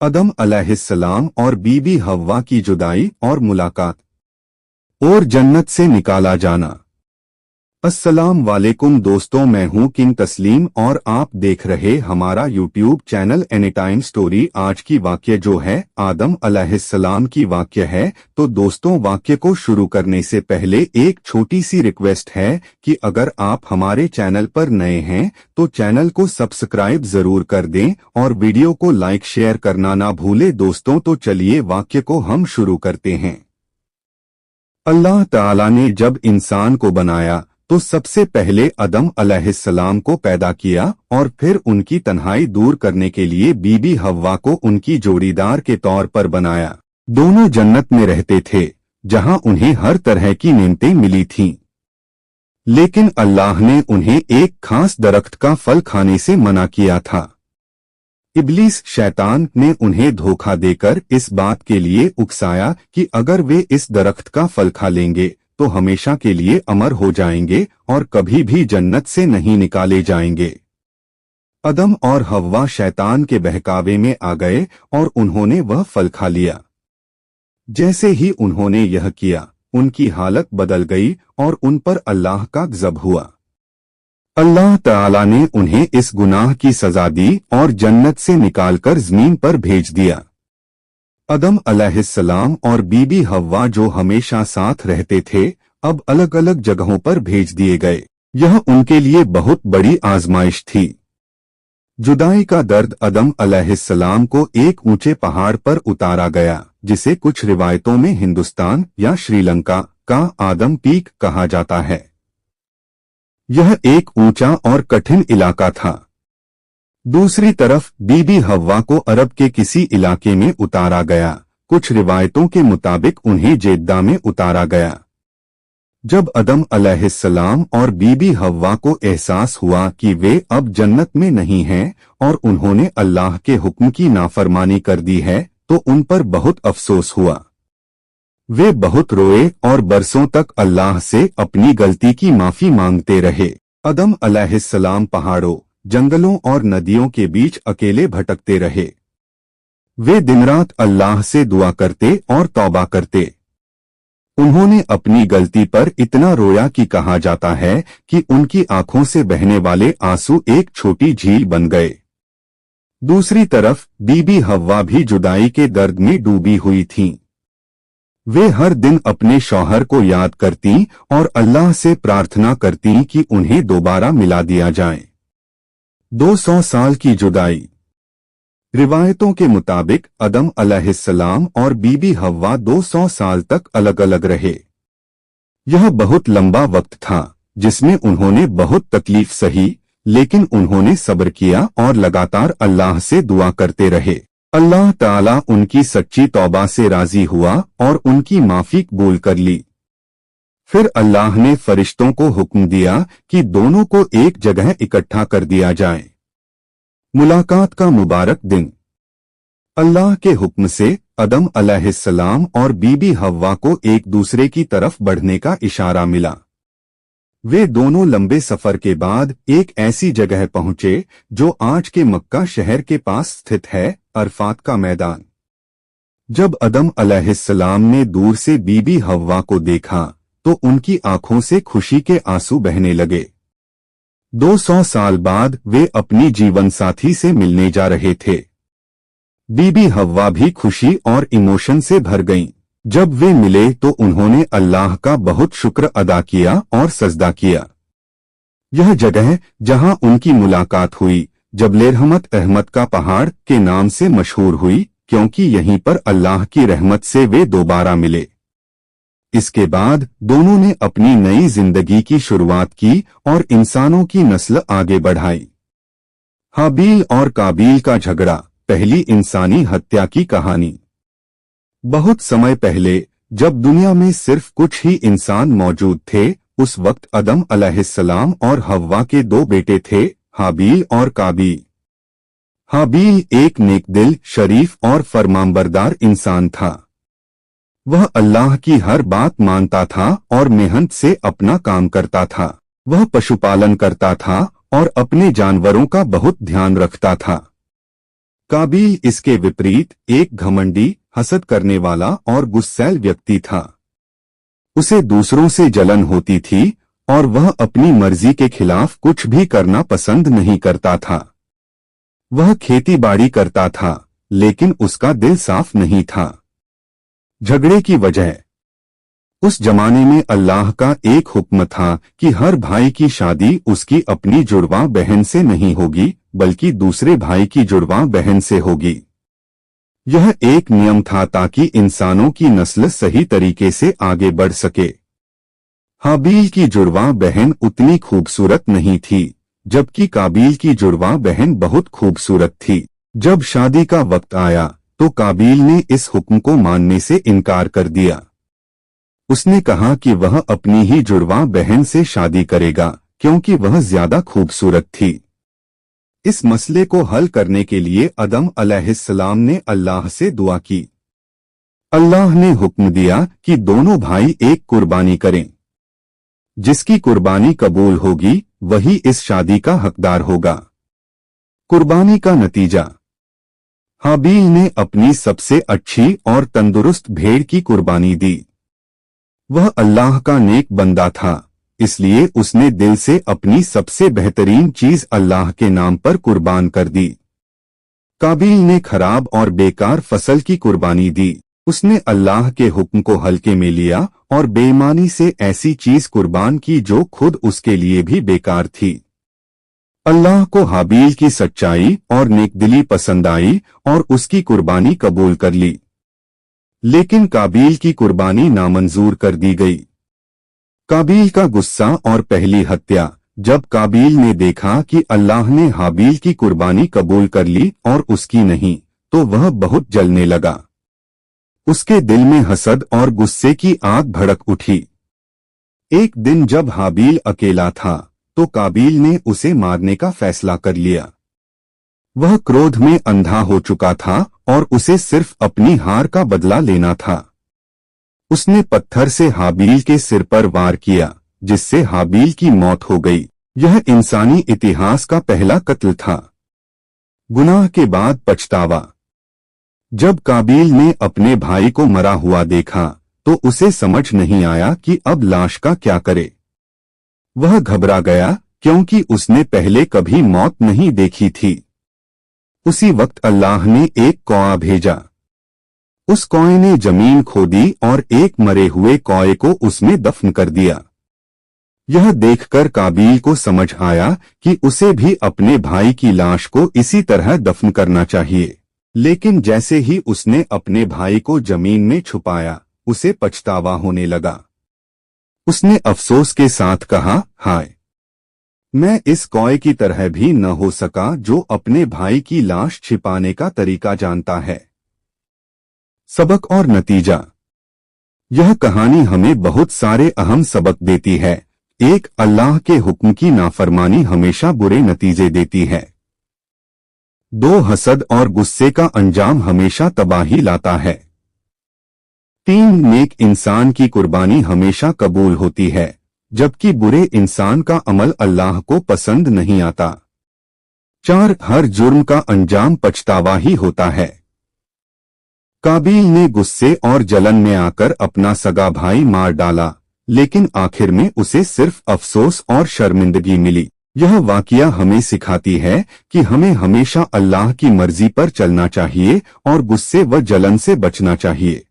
आदम अलैहिस्सलाम और बीबी हव्वा की जुदाई और मुलाकात और जन्नत से निकाला जाना। अस्सलाम वालेकुम दोस्तों, मैं हूं किंग तस्लीम और आप देख रहे हमारा यूट्यूब चैनल एनीटाइम स्टोरी। आज की वाक्य जो है आदम अलैहिस्सलाम की वाक्य है। तो दोस्तों, वाक्य को शुरू करने से पहले एक छोटी सी रिक्वेस्ट है कि अगर आप हमारे चैनल पर नए हैं तो चैनल को सब्सक्राइब जरूर कर दें और वीडियो को लाइक शेयर करना ना भूले दोस्तों। तो चलिए वाक्य को हम शुरू करते हैं। अल्लाह ताला ने जब इंसान को बनाया तो सबसे पहले आदम अलैहिस्सलाम को पैदा किया और फिर उनकी तन्हाई दूर करने के लिए बीबी हव्वा को उनकी जोड़ीदार के तौर पर बनाया। दोनों जन्नत में रहते थे जहां उन्हें हर तरह की नेमतें मिली थीं, लेकिन अल्लाह ने उन्हें एक खास दरख्त का फल खाने से मना किया था। इब्लीस शैतान ने उन्हें धोखा देकर इस बात के लिए उकसाया कि अगर वे इस दरख्त का फल खा लेंगे तो हमेशा के लिए अमर हो जाएंगे और कभी भी जन्नत से नहीं निकाले जाएंगे। आदम और हव्वा शैतान के बहकावे में आ गए और उन्होंने वह फल खा लिया। जैसे ही उन्होंने यह किया, उनकी हालत बदल गई और उन पर अल्लाह का गज़ब हुआ। अल्लाह ताला ने उन्हें इस गुनाह की सजा दी और जन्नत से निकालकर जमीन पर भेज दिया। आदम अलैहिस्सलाम और बीबी हव्वा जो हमेशा साथ रहते थे, अब अलग अलग जगहों पर भेज दिए गए। यह उनके लिए बहुत बड़ी आजमाइश थी। जुदाई का दर्द आदम अलैहिस्सलाम को एक ऊंचे पहाड़ पर उतारा गया, जिसे कुछ रिवायतों में हिंदुस्तान या श्रीलंका का आदम पीक कहा जाता है। यह एक ऊंचा और कठिन इलाका था। दूसरी तरफ बीबी हव्वा को अरब के किसी इलाके में उतारा गया। कुछ रिवायतों के मुताबिक उन्हें जेद्दा में उतारा गया। जब आदम अलैहिस्सलाम और बीबी हव्वा को एहसास हुआ कि वे अब जन्नत में नहीं हैं और उन्होंने अल्लाह के हुक्म की नाफरमानी कर दी है, तो उन पर बहुत अफसोस हुआ। वे बहुत रोए और बरसों तक अल्लाह से अपनी गलती की माफी मांगते रहे। आदम अलैहिस्सलाम पहाड़ों, जंगलों और नदियों के बीच अकेले भटकते रहे। वे दिन रात अल्लाह से दुआ करते और तौबा करते। उन्होंने अपनी गलती पर इतना रोया कि कहा जाता है कि उनकी आंखों से बहने वाले आंसू एक छोटी झील बन गए। दूसरी तरफ बीबी हव्वा भी जुदाई के दर्द में डूबी हुई थीं। वे हर दिन अपने शौहर को याद करती और अल्लाह से प्रार्थना करती कि उन्हें दोबारा मिला दिया जाए। 200 साल की जुदाई। रिवायतों के मुताबिक आदम अलैहिस्सलाम और बीबी हव्वा 200 साल तक अलग अलग रहे। यह बहुत लंबा वक्त था जिसमें उन्होंने बहुत तकलीफ सही, लेकिन उन्होंने सब्र किया और लगातार अल्लाह से दुआ करते रहे। अल्लाह ताला उनकी सच्ची तौबा से राजी हुआ और उनकी माफी कबूल कर ली। फिर अल्लाह ने फरिश्तों को हुक्म दिया कि दोनों को एक जगह इकट्ठा कर दिया जाए। मुलाकात का मुबारक दिन। अल्लाह के हुक्म से आदम अलैहिस्सलाम और बीबी हव्वा को एक दूसरे की तरफ बढ़ने का इशारा मिला। वे दोनों लंबे सफर के बाद एक ऐसी जगह पहुंचे जो आज के मक्का शहर के पास स्थित है, अरफात का मैदान। जब आदम अलैहिस्सलाम ने दूर से बीबी हव्वा को देखा तो उनकी आंखों से खुशी के आंसू बहने लगे। 200 साल बाद वे अपनी जीवन साथी से मिलने जा रहे थे। बीबी हव्वा भी खुशी और इमोशन से भर गईं। जब वे मिले तो उन्होंने अल्लाह का बहुत शुक्र अदा किया और सजदा किया। यह जगह जहां उनकी मुलाकात हुई जबल रहमत अहमद का पहाड़ के नाम से मशहूर हुई, क्योंकि यहीं पर अल्लाह की रहमत से वे दोबारा मिले। इसके बाद दोनों ने अपनी नई जिंदगी की शुरुआत की और इंसानों की नस्ल आगे बढ़ाई। हाबील और काबील का झगड़ा, पहली इंसानी हत्या की कहानी। बहुत समय पहले जब दुनिया में सिर्फ कुछ ही इंसान मौजूद थे, उस वक्त आदम अलैहिस्सलाम और हव्वा के 2 बेटे थे, हाबील और काबील। हाबील एक नेकदिल, शरीफ और फरमानबरदार इंसान था। वह अल्लाह की हर बात मानता था और मेहनत से अपना काम करता था। वह पशुपालन करता था और अपने जानवरों का बहुत ध्यान रखता था। काबील इसके विपरीत एक घमंडी, हसद करने वाला और गुस्सैल व्यक्ति था। उसे दूसरों से जलन होती थी और वह अपनी मर्जी के खिलाफ कुछ भी करना पसंद नहीं करता था। वह खेती बाड़ी करता था, लेकिन उसका दिल साफ नहीं था। झगड़े की वजह। उस जमाने में अल्लाह का एक हुक्म था कि हर भाई की शादी उसकी अपनी जुड़वा बहन से नहीं होगी, बल्कि दूसरे भाई की जुड़वा बहन से होगी। यह एक नियम था ताकि इंसानों की नस्ल सही तरीके से आगे बढ़ सके। हाबील की जुड़वा बहन उतनी खूबसूरत नहीं थी, जबकि काबील की जुड़वा बहन बहुत खूबसूरत थी। जब शादी का वक्त आया तो काबील ने इस हुक्म को मानने से इनकार कर दिया। उसने कहा कि वह अपनी ही जुड़वा बहन से शादी करेगा क्योंकि वह ज्यादा खूबसूरत थी। इस मसले को हल करने के लिए आदम अलैहिस्सलाम ने अल्लाह से दुआ की। अल्लाह ने हुक्म दिया कि दोनों भाई एक कुर्बानी करें। जिसकी कुर्बानी कबूल होगी वही इस शादी का हकदार होगा। कुर्बानी का नतीजा। हाबील ने अपनी सबसे अच्छी और तंदुरुस्त भेड़ की कुर्बानी दी। वह अल्लाह का नेक बंदा था, इसलिए उसने दिल से अपनी सबसे बेहतरीन चीज अल्लाह के नाम पर कुर्बान कर दी। काबील ने खराब और बेकार फसल की कुर्बानी दी। उसने अल्लाह के हुक्म को हल्के में लिया और बेईमानी से ऐसी चीज कुर्बान की जो खुद उसके लिए भी बेकार थी। अल्लाह को हाबील की सच्चाई और नेकदिली पसंद आई और उसकी कुर्बानी कबूल कर ली। लेकिन काबील की कुर्बानी नामंजूर कर दी गई। काबील का गुस्सा और पहली हत्या। जब काबील ने देखा कि अल्लाह ने हाबील की कुर्बानी कबूल कर ली और उसकी नहीं, तो वह बहुत जलने लगा। उसके दिल में हसद और गुस्से की आग भड़क उठी। एक दिन जब हाबील अकेला था तो काबील ने उसे मारने का फैसला कर लिया। वह क्रोध में अंधा हो चुका था और उसे सिर्फ अपनी हार का बदला लेना था। उसने पत्थर से हाबील के सिर पर वार किया, जिससे हाबील की मौत हो गई। यह इंसानी इतिहास का पहला कत्ल था। गुनाह के बाद पछतावा। जब काबील ने अपने भाई को मरा हुआ देखा तो उसे समझ नहीं आया कि अब लाश का क्या करे। वह घबरा गया क्योंकि उसने पहले कभी मौत नहीं देखी थी। उसी वक्त अल्लाह ने एक कौआ भेजा। उस कौए ने जमीन खोदी और एक मरे हुए कौए को उसमें दफन कर दिया। यह देखकर काबील को समझ आया कि उसे भी अपने भाई की लाश को इसी तरह दफन करना चाहिए। लेकिन जैसे ही उसने अपने भाई को जमीन में छुपाया, उसे पछतावा होने लगा। उसने अफसोस के साथ कहा, हाय, मैं इस कौए की तरह भी न हो सका जो अपने भाई की लाश छिपाने का तरीका जानता है। सबक और नतीजा। यह कहानी हमें बहुत सारे अहम सबक देती है। एक, अल्लाह के हुक्म की नाफरमानी हमेशा बुरे नतीजे देती है। 2, हसद और गुस्से का अंजाम हमेशा तबाही लाता है। 3, नेक इंसान की कुर्बानी हमेशा कबूल होती है, जबकि बुरे इंसान का अमल अल्लाह को पसंद नहीं आता। 4, हर जुर्म का अंजाम पछतावा ही होता है। काबील ने गुस्से और जलन में आकर अपना सगा भाई मार डाला, लेकिन आखिर में उसे सिर्फ अफसोस और शर्मिंदगी मिली। यह वाकया हमें सिखाती है कि हमें हमेशा अल्लाह की मर्जी पर चलना चाहिए और गुस्से व जलन से बचना चाहिए।